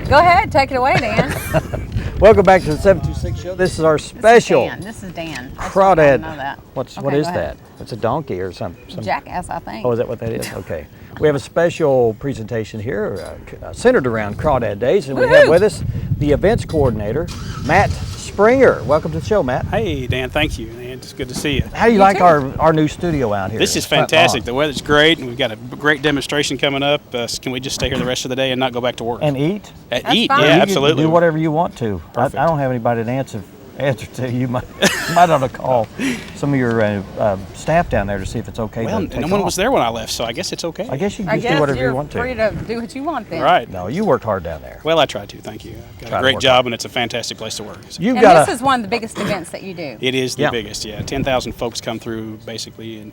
Go ahead, take it away, Dan. Welcome back to the 726 show. This is our special. This is Dan. Crawdad. Know that. What Okay, is go ahead. that? It's a donkey or some Jackass, I think. Oh, is that what that is? Okay. We have a special presentation here centered around Crawdad Days, and we have with us the events coordinator, Matt Sprenger. Welcome to the show, Matt. Hey, Dan. Thank you, man. It's good to see you. How do you like our new studio out here? This is fantastic. The weather's great, and we've got a great demonstration coming up. Can we just stay here the rest of the day and not go back to work? And eat? Eat, fine. yeah, You absolutely. can do whatever you want to. I don't have anybody to answer to. You might ought to call some of your staff down there to see if it's okay Well, to take no one off. was there when I left, so I guess it's okay. I guess you I can just guess do whatever you're you want to. free to do what you want then. Right. No, you worked hard down there. Well, I try to. Thank you. I've got Try a to great work job, and it's a fantastic place to work. So You've And got this is one of the biggest events that you do. it is the Yeah. biggest, yeah. 10,000 folks come through, basically, and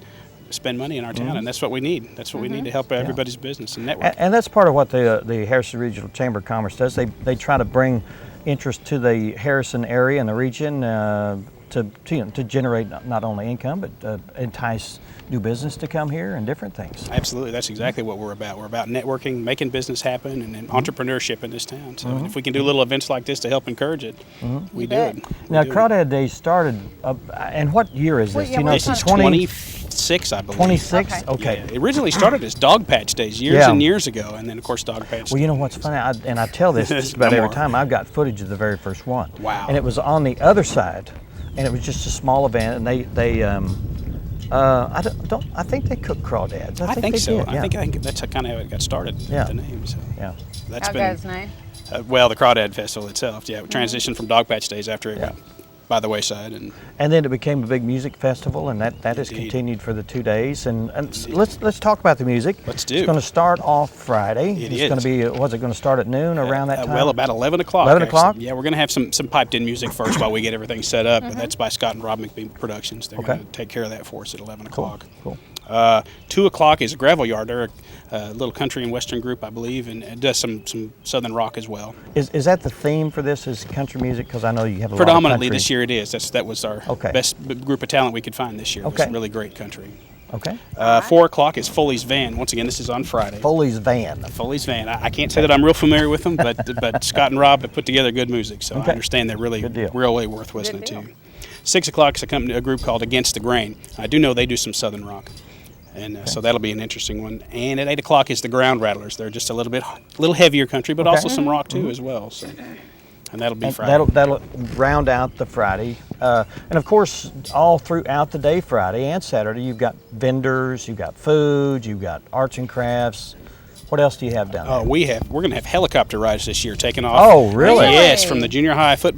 spend money in our town, and that's what we need. That's what we need to help everybody's business and network. And that's part of what the Harrison Regional Chamber of Commerce does. They try to bring interest to the Harrison area and the region to generate not only income but entice new business to come here and different things. Absolutely, that's exactly what we're about. We're about networking, making business happen, and entrepreneurship in this town. So if we can do little events like this to help encourage it, we do it. Now, Crawdad Days started, and what year is this? Well, yeah, Do you know? This is 26, I believe. 26? Okay. Okay. Yeah, it originally started as Dog Patch Days years and years ago, and then of course Dog Patch. Well, you know what's funny, I tell this just about No every more. time. I've got footage of the very first one. Wow. And it was on the other side, and it was just a small event, and they I think they cooked crawdads. I think they so. did, I think that's kind of how it got started. Yeah. The name. So Yeah. that's How been goes name? well, the Crawdad Festival itself. Yeah, we transitioned from Dog Patch Days after it went by the wayside, And then it became a big music festival, and that has Indeed. continued for the 2 days. And let's talk about the music. Let's do. It's going to start off Friday. It It's is. going to be. Was it going to start at noon around that time? Well, about 11 o'clock. 11 o'clock? actually. Yeah, we're going to have some piped-in music first while we get everything set up. But that's by Scott and Rob McBean Productions. They're going to take care of that for us at 11 o'clock. Cool. 2 o'clock is a Gravel Yard. They're a little country and western group, I believe, and it does some southern rock as well. Is that the theme for this? Is country music? Because I know you have a Predominantly lot of country. this year it is. That was our best group of talent we could find this year. It was really great country. Okay. 4 o'clock is Foley's Van. Once again, this is on Friday. Foley's Van. Foley's Van. I can't say that I'm real familiar with them, but Scott and Rob have put together good music, so I understand they're really worth listening to. 6 o'clock is a group called Against the Grain. I do know they do some southern rock. And so that'll be an interesting one. And at 8 o'clock is the Ground Rattlers. They're just a little heavier country, but also some rock too as well. So, and that'll be Friday. That'll round out the Friday. And of course, all throughout the day, Friday and Saturday, you've got vendors, you've got food, you've got arts and crafts. What else do you have down there? We're going to have helicopter rides this year taking off. Oh, really? Yes, from the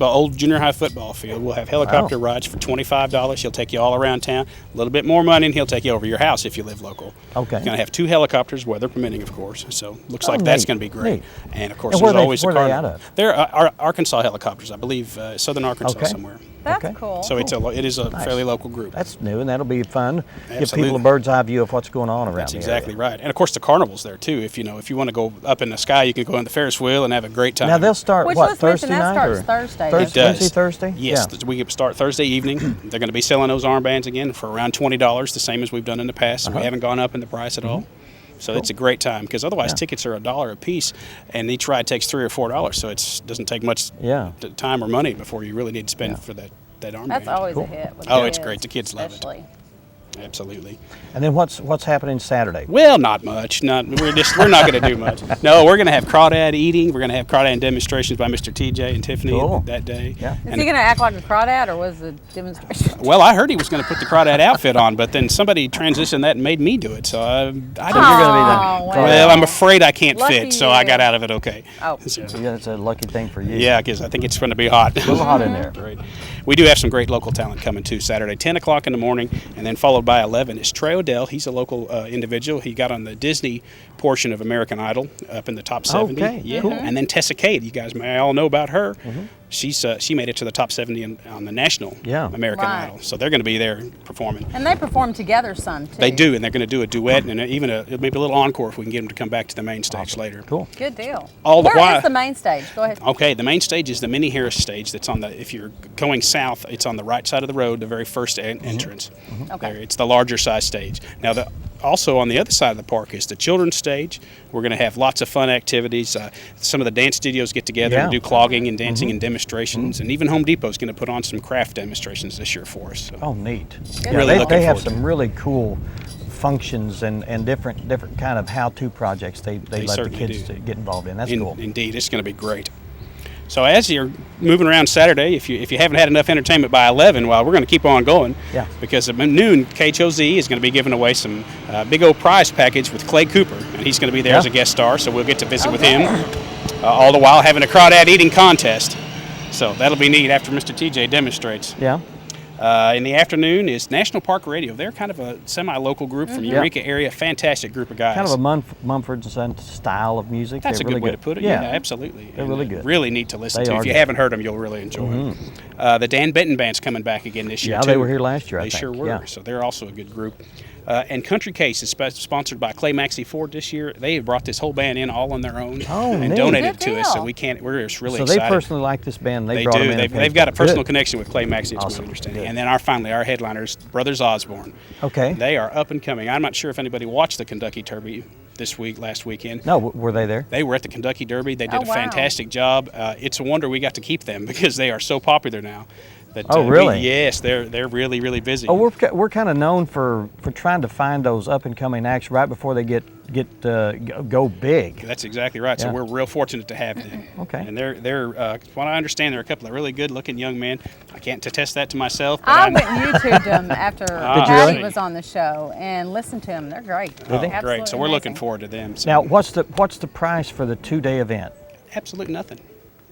old junior high football field. We'll have helicopter rides for $25. He'll take you all around town. A little bit more money, and he'll take you over your house if you live local. Okay. Going to have 2 helicopters, weather permitting, of course. So looks like that's going to be great. Neat. And of course, And where there's are always they a car. out of? They're Arkansas helicopters, I believe, southern Arkansas somewhere. That's cool. So it is a fairly local group. That's new, and that'll be fun. Give Absolutely. people a bird's eye view of what's going on around That's the exactly area. right. And of course, the carnival's there too. If you want to go up in the sky, you can go on the Ferris wheel and have a great time. Now they'll start Which, what, let's mention, Thursday that night? starts Thursday. It does. Wednesday, Thursday? Yes, Yeah. we start Thursday evening. They're going to be selling those armbands again for around $20, the same as we've done in the past. So we haven't gone up in the price at all. So it's a great time because otherwise tickets are $1 a piece, and each ride takes $3 or $4. So it doesn't take much time or money before you really need to spend for that armband. That's always a hit. With Oh, it's kids, great. The kids love it. especially. Absolutely. And then what's happening Saturday? Well, not much. We're not going to do much. No, we're going to have crawdad eating. We're going to have crawdad demonstrations by Mr. TJ and Tiffany that day. Yeah. Is he going to act like a crawdad, or was it a demonstration? Well, I heard he was going to put the crawdad outfit on, but then somebody transitioned that and made me do it. So I don't. You're going to be the Well, I'm afraid I can't Lucky fit, so I you. got out of it okay. Oh. Yeah, it's a lucky thing for you. Yeah, because I think it's going to be hot. A little hot in there. Right. We do have some great local talent coming too. Saturday, 10 o'clock in the morning, and then followed by 11 is Trey Odell. He's a local individual. He got on the Disney portion of American Idol up in the top 70. Okay, Yeah. cool. And then Tessa Cade, you guys may all know about her. She made it to the top 70 on the national American Right. Idol. So they're going to be there performing. And they perform together some, too. They do, and they're going to do a duet and even maybe a little encore if we can get them to come back to the main stage later. Cool. Good deal. All the Where while- is the main stage? Go ahead. Okay, the main stage is the Mini Harris stage. That's on if you're going south, it's on the right side of the road, the very first entrance. Okay. There, it's the larger size stage. Now also on the other side of the park is the children's stage. We're going to have lots of fun activities. Some of the dance studios get together and do clogging and dancing and demonstrations, and even Home Depot is going to put on some craft demonstrations this year for us. So. Oh, neat. Really they have some really cool functions and different kind of how-to projects they let the kids to get involved in. That's cool. Indeed, it's going to be great. So as you're moving around Saturday, if you haven't had enough entertainment by 11, well, we're going to keep on going. Yeah. Because at noon, KHOZ is going to be giving away some big old prize package with Clay Cooper, and he's going to be there as a guest star, so we'll get to visit with him, all the while having a crawdad eating contest. So that'll be neat after Mr. TJ demonstrates. Yeah. In the afternoon is National Park Radio. They're kind of a semi-local group from Eureka area. Fantastic group of guys. Kind of a Mumford & Sons style of music. That's They're a good really way to put it. Yeah, Absolutely. They're really good. Really neat to listen They to. are If you good. haven't heard them, you'll really enjoy them. The Dan Benton Band's coming back again this year, Yeah, too. they were here last year, I They think. sure were. Yeah. So they're also a good group. And Country Case is sponsored by Clay Maxey Ford this year. They brought this whole band in all on their own and neat. donated Good to us. So deal. we're just really So excited. they personally like this band. They They brought do. them in. They've got a personal Good. connection with Clay Maxey, it's Awesome. my understanding. Good. And then our headliners, Brothers Osborne. Okay. They are up and coming. I'm not sure if anybody watched the Kentucky Derby last weekend. No, were they there? They were at the Kentucky Derby. They did a wow. fantastic job. It's a wonder we got to keep them because they are so popular now. That, really? Yes, they're really, really busy. Oh, we're kind of known for trying to find those up and coming acts right before they go big. That's exactly right. So Yeah. we're real fortunate to have them. Okay. And they're from what I understand, they're a couple of really good-looking young men. I can't attest that to myself. But I went and YouTubed them after Did you Patty really? was on the show and listened to them. They're great. they? Absolutely Great. So we're looking amazing. forward to them. So Now, what's the price for the 2-day event? absolutely nothing.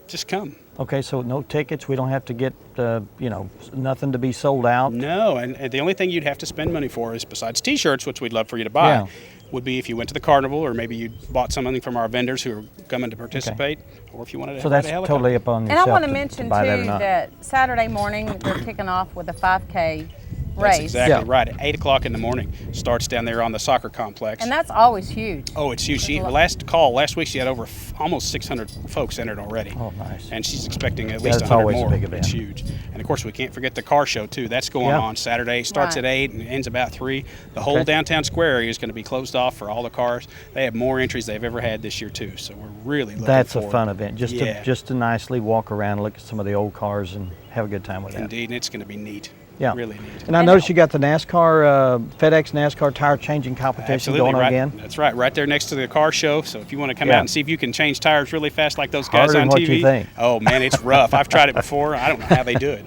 Just come. Okay, so no tickets. We don't have to get nothing to be sold out. No, and the only thing you'd have to spend money for is besides T-shirts, which we'd love for you to buy, Yeah. would be if you went to the carnival or maybe you bought something from our vendors who are coming to participate, or if you wanted to So ride that's a helicopter. totally up on And yourself I want to to mention buy that or too not. that Saturday morning they're kicking off with a 5K That's race, exactly Yeah. right. At 8 o'clock in the morning, starts down there on the soccer complex. and that's always huge. Oh, it's huge. There's a lot. Last week she had over almost 600 folks entered already. Oh, nice. And she's expecting at least that's 100 always a more. big event. It's huge. And of course, we can't forget the car show too. That's going Yeah. on Saturday. Starts Right. at 8 and ends about 3. The whole Okay. downtown square area is going to be closed off for all the cars. They have more entries they've ever had this year too. So we're really looking That's forward. a fun event. Just to nicely walk around, look at some of the old cars, and have a good time with that. Indeed, and it's going to be neat. Yeah. Really neat. And I noticed you got the NASCAR, FedEx NASCAR tire changing competition Absolutely going on right. again. That's right, right there next to the car show. So if you want to come Yeah. out and see if you can change tires really fast like those guys Harder on than what TV. you think. Oh man, it's rough. I've tried it before. I don't know how they do it,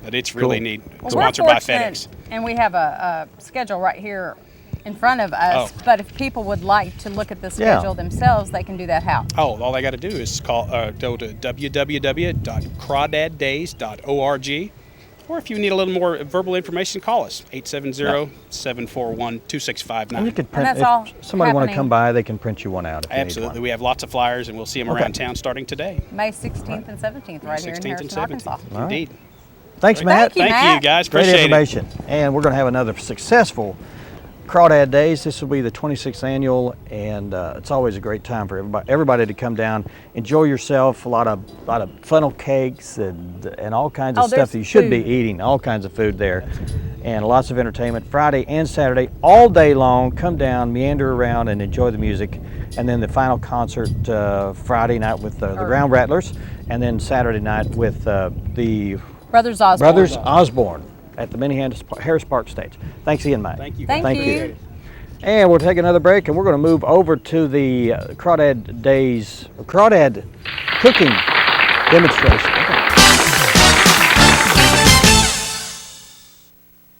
but it's really Cool. neat. Well, Sponsored we're by fortunate, FedEx. and we have a schedule right here in front of us. Oh. But if people would like to look at the Yeah. schedule themselves, they can do that how? Oh, all they got to do is go to www.crawdaddays.org. Or if you need a little more verbal information, call us, 870-741-2659. And you could print. that's If all somebody want to happening. come by, they can print you one out. If you need Absolutely. one. We have lots of flyers, and we'll see them Okay. around town starting today. May 16th and 17th, right here in 16th and Harrison, 17th. Arkansas. All right. Indeed. Thanks, Matt. Thank you, Thank Matt. you, guys. Great Appreciate it. information. And we're going to have another successful Crawdad Days. This will be the 26th annual, and it's always a great time for everybody to come down, enjoy yourself. A lot of funnel cakes and all kinds of Oh, stuff there's that you should be food. eating. All kinds of food there, and lots of entertainment Friday and Saturday, all day long. Come down, meander around, and enjoy the music. And then the final concert Friday night with the Ground Rattlers, and then Saturday night with the Brothers Osborne. Brothers Osborne at the Harris Park stage. Thanks again, Mike. Thank you. Thank Thank you. you. And we'll take another break, and we're going to move over to the Crawdad cooking demonstration.